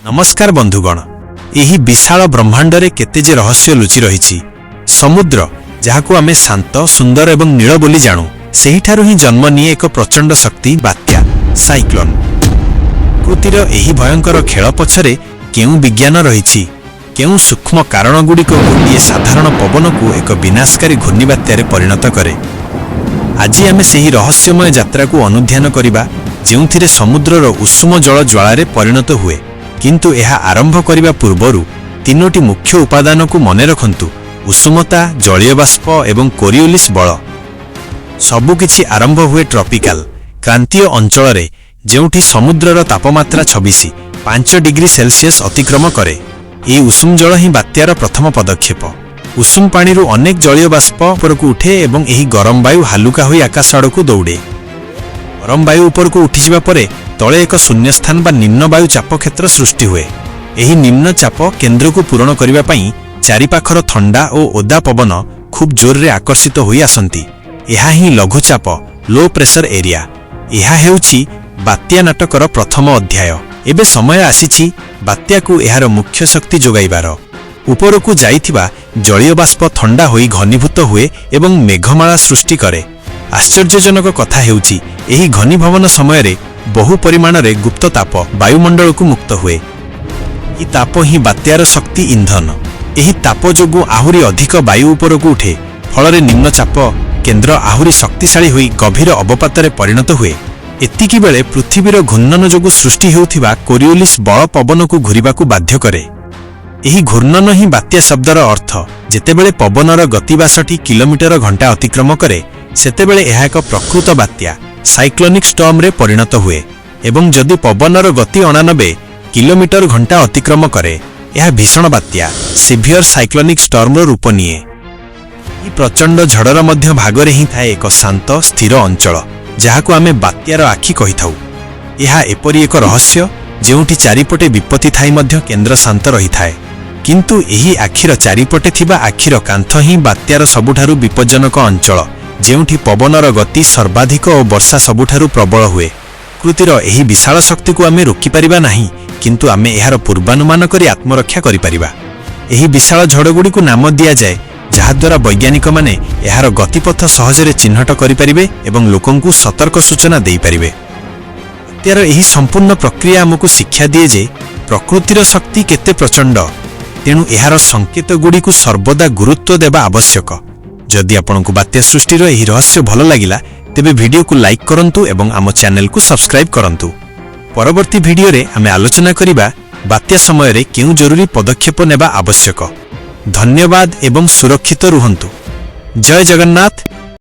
नमस्कार बंधुगण, एही विशाल ब्रह्मांड रे केते जे रहस्य लुचि रहिछि। समुद्र जाहाकु आमे शांत सुंदर एवं नील बोली जानू, सेहिठारु ही जन्म निये एक प्रचंड शक्ति बात्या साइक्लोन। प्रकृतिर एही भयंकर खेल पछरे केउ विज्ञान रहिछि, केउ सूक्ष्म कारण गुड़िक गोटे साधारण पवन को एक विनाशकारी घूर्णिबात्यारे परिणत करे। आज आमे सेही रहस्यमय यात्रा को अनुध्यान करिबा, जेउथिरे समुद्रर उष्म जल ज्वालारे परिणत हुए। किंतु यह आरंभ करने पूर्वर तीनोटी मुख्य उपादान को मन रखंतु, उष्मता, जलीय बाष्प एवं कोरियोलिस बल। सबुकिछि आरंभ हुए ट्रॉपिकल क्रांतीय अंचल रे, जेउठी समुद्रर तापमात्रा 26.5 डिग्री सेल्सियस अतिक्रम करे। ए उष्म जल ही बात्यार प्रथम पदक्षेप। उष्म पानी रु अनेक जलीय बाष्प उपरकू उठे एवं एही गरम वायु हालुका होई आकाश आड़कू दौड़े। गरम वायु उपरकू उठिजिबा परे तले एक शून्यस्थान बा निम्न वायु चाप क्षेत्र सृष्टि हुए। एही निम्न चाप केन्द्र को पूरण करिबा पई चारिपाखर ठंडा और ओदा पवन खूब जोर रे आकर्षित होई आसंती। एहा ही लघुचाप लो प्रेशर एरिया। एहा हेउछि बात्या नाटकर प्रथम अध्याय। एबे समय आसीछि बात्या को एहार मुख्य शक्ति जोगाइबार। उपरकू जाइथिबा जलीय बाष्प ठंडा होई घनीभूत हुए एवं मेघमाला सृष्टि करे। आश्चर्यजनक कथा हेउछि एही घनीभवन समय रे बहु परिमाण रे गुप्त ताप वायुमंडल को मुक्त हुए। ई ताप ही बात्यार शक्ति इंधन। एही ताप जोगु आहुरी अधिक वायु ऊपर को उठे, फल निम्न चाप केन्द्र आहुरी शक्तिशाली होई गभीर अवपातरे परिणत हुए। एतिकी बेले पृथ्वीर घूर्णन जोगु सृष्टि हेउथिबा कोरियोलिस बल पवन को घुरिबा को बाध्य करे। एही घूर्णन ही बात्या शब्दर अर्थ। जेतेबेले पवनर गति 62 किलोमीटर घंटा अतिक्रम करे, सेतेबेले एहा एक प्रकृत बात्या साइक्लोनिक स्टॉर्म रे परिणत हुए। एवं जदि पवनर गति 89 किलोमीटर घंटा अतिक्रम करे, यह भीषण बात्या सिवियर साइक्लोनिक स्टॉर्म रो रूप निये। ई प्रचंड झड़र मध्य भागरे ही थाए एक शांत स्थिर अंचल, जहाकु आमे बात्यार आखि कहिथाउ। यह एपरि एक रहस्य जेउठी चारिपटे विपत्ति थाई मध्य केन्द्र शांत रही थाए। किंतु एही आखिर चारिपटे थिबा आखिर कांथ ही बात्यार सबुठारु विपज्जनक अंचल, जेउठी पवनर गति सर्वाधिक और वर्षा सबुठारु प्रबल हुए। प्रकृतिर एही विशाल शक्ति को आमे रोकी परिबा नाही, किंतु आमे एहार पूर्वानुमान करी आत्मरक्षा करि परिबा। एही विशाल झड़गुड़ी को नाम दिया जाए, जहाद्वारा वैज्ञानिक माने एहार गतिपथ सहजरे चिन्हट करि परिबे एवं लोकंकु सतर्क सूचना देई परिबे। बात्यार एही संपूर्ण प्रक्रिया हमकु शिक्षा दिए जे प्रकृतिर शक्ति केते प्रचंड, तेणु एहार संकेत गुड़ी को सर्वदा गुरुत्व देवा आवश्यक। जदि आपनकु बात्या सृष्टिर एही रहस्य भल लागिला, तेबे वीडियो को लाइक करंतु एवं आम चैनल को सब्सक्राइब करंतु। परवर्ती वीडियो रे आमे आलोचना करिबा बात्या समय रे केउ जरूरी पदक्षेप नेबा आवश्यक। धन्यवाद एवं सुरक्षित रुहंतु। जय जगन्नाथ।